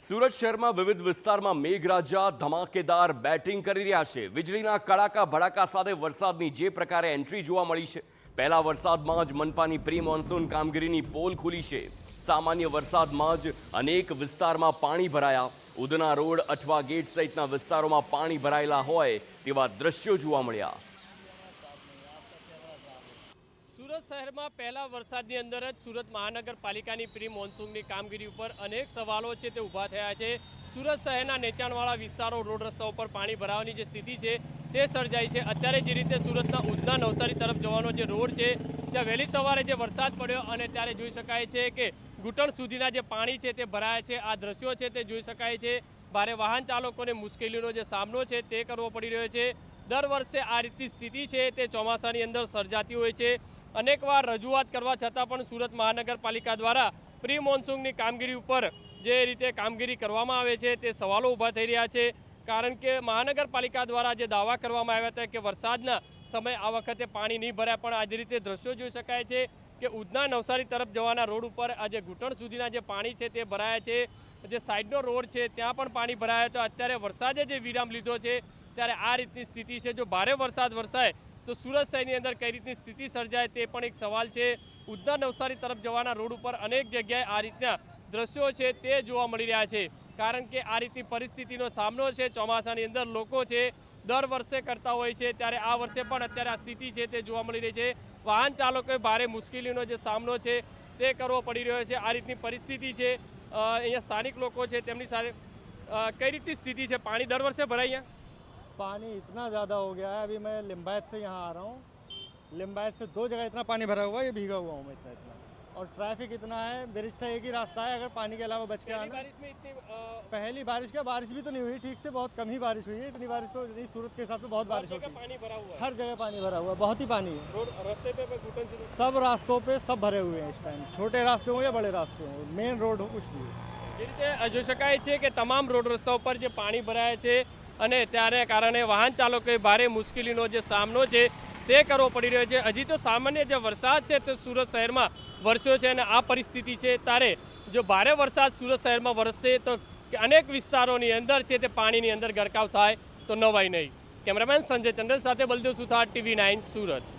સુરત શહેરમાં વિવિધ વિસ્તારમાં મેઘરાજા ધમાકેદાર બેટિંગ કરી રહ્યા છે। વીજળીના કડાકા ભડાકા સાથે વરસાદની જે પ્રકારે એન્ટ્રી જોવા મળી છે, પહેલા વરસાદમાં જ મનપાની પ્રી મોન્સૂન કામગીરીની પોલ ખુલી છે। સામાન્ય વરસાદમાં જ અનેક વિસ્તારમાં પાણી ભરાયા। ઉધના રોડ, અઠવા ગેટ સહિતના વિસ્તારોમાં પાણી ભરાયેલા હોય તેવા દ્રશ્યો જોવા મળ્યા। સુરત શહેરમાં પહેલા વરસાદની અંદર જ સુરત મહાનગરપાલિકાની પ્રી મોન્સૂનની કામગીરી ઉપર અનેક સવાલો છે તે ઊભા થયા છે। સુરત શહેરના નીચાણવાળા વિસ્તારો, રોડ રસ્તા ઉપર પાણી ભરાવાની જે સ્થિતિ છે તે સર્જાઈ છે। અત્યારે જે રીતે સુરતના ઉધના નવસારી તરફ જવાનો જે રોડ છે ત્યાં વહેલી સવારે જે વરસાદ પડ્યો અને ત્યારે જોઈ શકાય છે કે ઘૂંટણ સુધીના જે પાણી છે તે ભરાયા છે। આ દ્રશ્યો છે તે જોઈ શકાય છે। ભારે વાહન ચાલકોને મુશ્કેલીનો જે સામનો છે તે કરવો પડી રહ્યો છે। દર વર્ષે આ રીતની સ્થિતિ છે તે ચોમાસાની અંદર સર્જાતી હોય છે। અનેકવાર રજૂઆત કરવા છતાં પણ સુરત મહાનગરપાલિકા દ્વારા પ્રી મોન્સૂનની કામગીરી ઉપર જે રીતે કામગીરી કરવામાં આવે છે તે સવાલો ઊભા થઈ રહ્યા છે। કારણ કે મહાનગરપાલિકા દ્વારા જે દાવા કરવામાં આવ્યા હતા કે વરસાદના સમય આ વખતે પાણી નહીં ભરાય, પણ આ રીતે દ્રશ્યો જોઈ શકાય છે કે ઉધના નવસારી તરફ જવાના રોડ ઉપર આજે ઘૂંટણ સુધીના જે પાણી છે તે ભરાયા છે। જે સાઈડનો રોડ છે ત્યાં પણ પાણી ભરાયા તો અત્યારે વરસાદે જે વિરામ લીધો છે ત્યારે આ રીતની સ્થિતિ છે। જો ભારે વરસાદ વરસાય તો સુરત શહેરની અંદર કઈ રીતની સ્થિતિ સર્જાય તે પણ એક સવાલ છે। ઉધના નવસારી તરફ જવાના રોડ ઉપર અનેક જગ્યાએ આ રીતના દ્રશ્યો છે તે જોવા મળી રહ્યા છે। કારણ કે આ રીતની પરિસ્થિતિનો સામનો છે ચોમાસાની અંદર લોકો છે દર વર્ષે કરતા હોય છે, ત્યારે આ વર્ષે પણ અત્યારે આ સ્થિતિ છે તે જોવા મળી રહી છે। વાહન ચાલકોએ ભારે મુશ્કેલીનો જે સામનો છે તે કરવો પડી રહ્યો છે। આ રીતની પરિસ્થિતિ છે। અહીંયા સ્થાનિક લોકો છે તેમની સાથે કઈ રીતની સ્થિતિ છે? પાણી દર વર્ષે ભરાય? અહીંયા पानी इतना ज़्यादा हो गया है। अभी मैं लिम्बायत से यहाँ आ रहा हूँ। लिम्बायत से 2 जगह इतना पानी भरा हुआ है, ये भीगा हुआ हूँ मैं इतना। और ट्रैफिक इतना है, ब्रिज से एक ही रास्ता है, अगर पानी के अलावा बच के आना। पहली बारिश क्या, बारिश भी तो नहीं हुई ठीक से, बहुत कम ही बारिश हुई है। इतनी बारिश तो नहीं, सूरत के हिसाब से बहुत बारिश होती है। पानी भरा हुआ है, हर जगह पानी भरा हुआ है, बहुत ही पानी है। रास्ते पे घुटन सब रास्तों पे सब भरे हुए हैं इस टाइम, छोटे रास्ते हो या बड़े रास्ते हो, मेन रोड हो, कुछ भी हो। જે રીતે જોઈ શકાય છે કે તમામ રોડ રસ્તા ઉપર જે પાણી ભરાયા છે અને ત્યારે કારણે વાહન ચાલકોએ ભારે મુશ્કેલીનો જે સામનો છે તે કરવો પડી રહ્યો છે। હજી તો સામાન્ય જે વરસાદ છે તે સુરત શહેરમાં વરસ્યો છે અને આ પરિસ્થિતિ છે, ત્યારે જો ભારે વરસાદ સુરત શહેરમાં વરસશે તો અનેક વિસ્તારોની અંદર છે તે પાણીની અંદર ગરકાવ થાય તો નવાય નહીં। કેમેરામેન સંજય ચંદ્રન સાથે બલદેવ સુથાર, TV9 સુરત।